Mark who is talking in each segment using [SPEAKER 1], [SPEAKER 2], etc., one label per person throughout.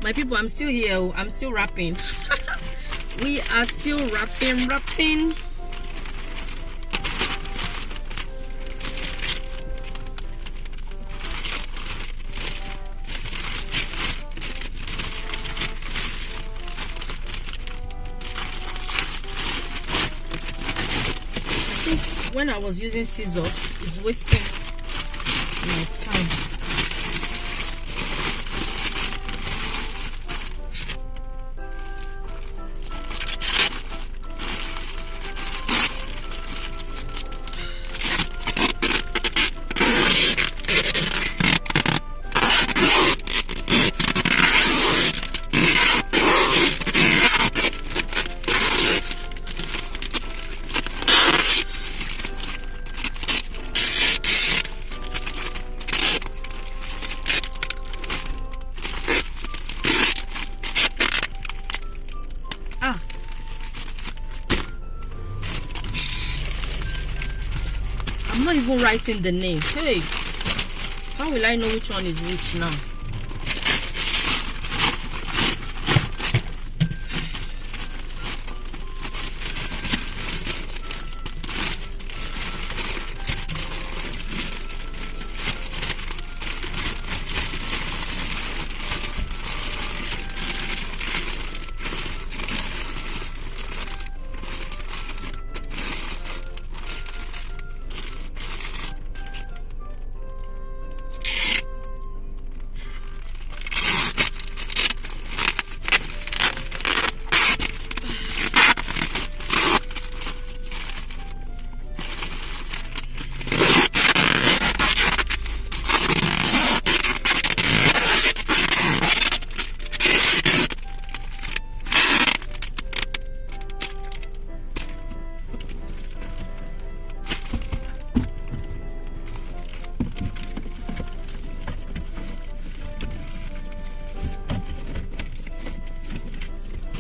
[SPEAKER 1] My people, I'm still here. I'm still wrapping. We are still wrapping. I think when I was using scissors, it's wasting my time. I'm not even writing the name. Hey, how will I know which one is which now?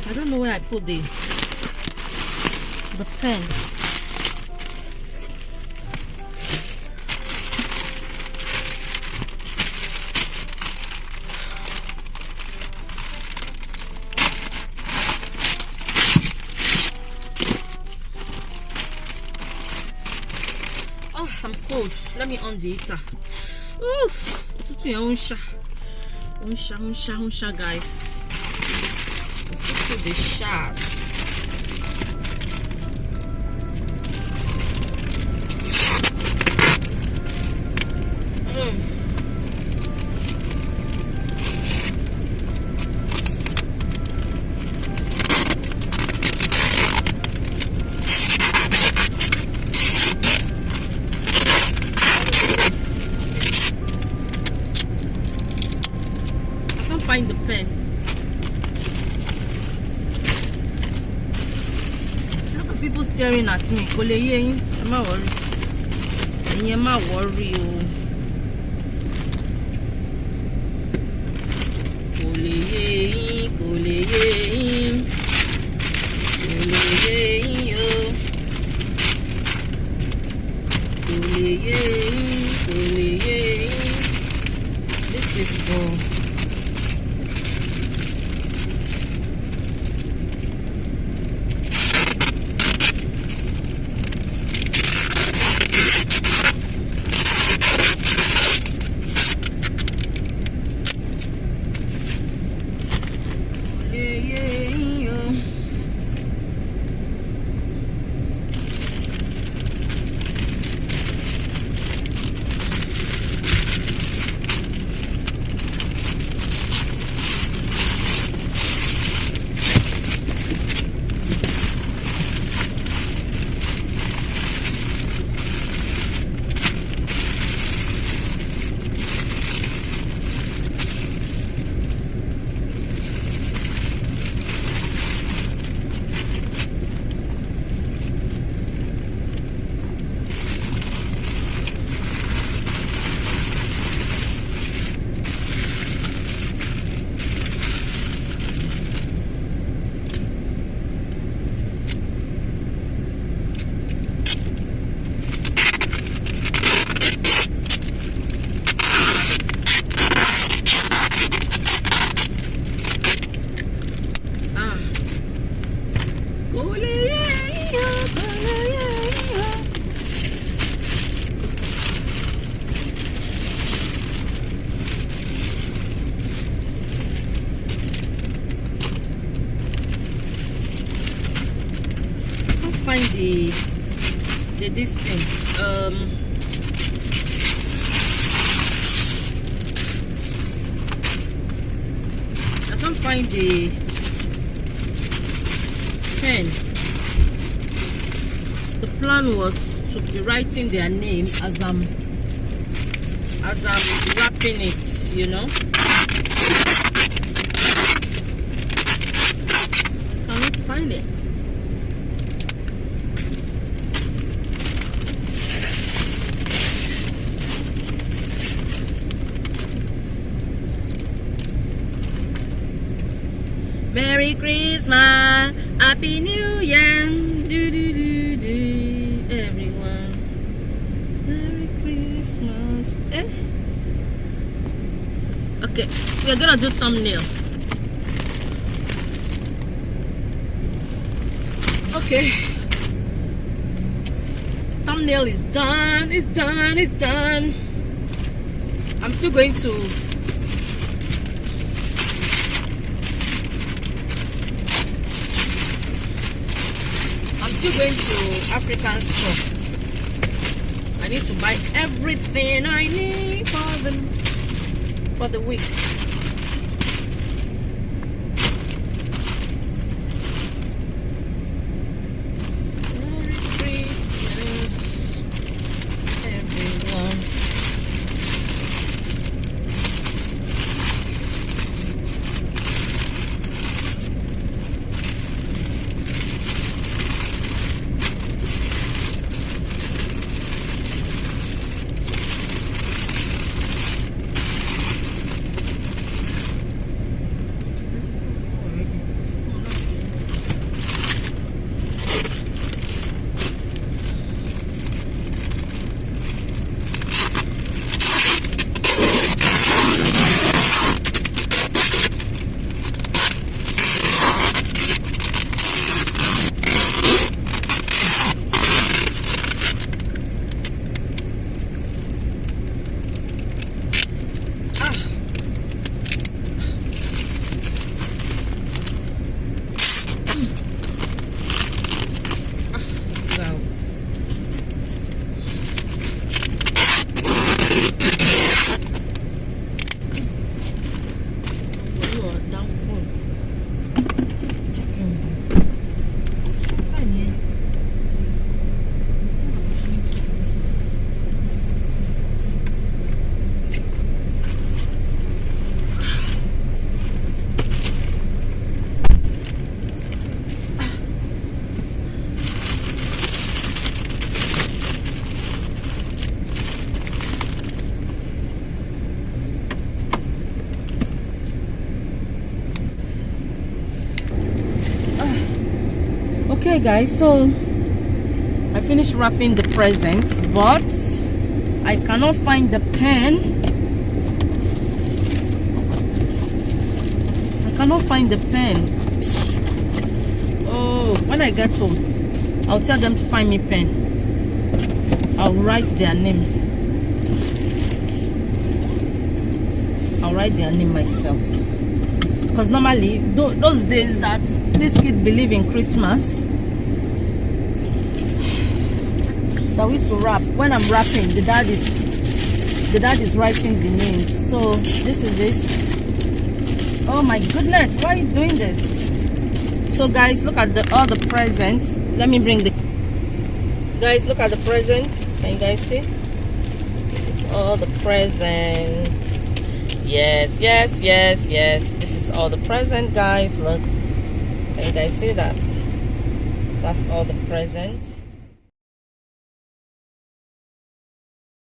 [SPEAKER 1] I don't know where I put the pen. Oh, I'm cold. Let me on the heater. Oof, unsha, guys. The shots. I can't find the pen. People staring at me. Kò lè yé yín, ẹ má worry. Ẹ̀yin ẹ má worry o. Kò lè yé yín, kò lè yé yín. Kò lè yé yín o. Kò lè yé yín, kò lè yé yín. This is for the this thing. I can't find the pen. The plan was to be writing their name as I'm wrapping it, you know. I cannot find it. Merry Christmas, Happy New Year, do do do do, everyone. Merry Christmas. Okay, we're gonna do thumbnail. Okay, thumbnail is done. It's done. It's done. I'm still going to. Going to African store. I need to buy everything I need for the week. Merry Christmas, everyone. Okay guys, so I finished wrapping the present, but I cannot find the pen. I cannot find the pen. Oh, when I get home, I'll tell them to find me pen. I'll write their name. I'll write their name myself. Because normally, those days that these kids believe in Christmas, that we used to wrap. When I'm wrapping, the dad is writing the names. So this is it. Oh my goodness, why are you doing this? So guys, look at all the presents. Let me bring the guys, look at the presents. Can you guys see? This is all the presents. Yes, yes, yes, yes. This is all the present, guys. Look. Can you guys see that? That's all the presents.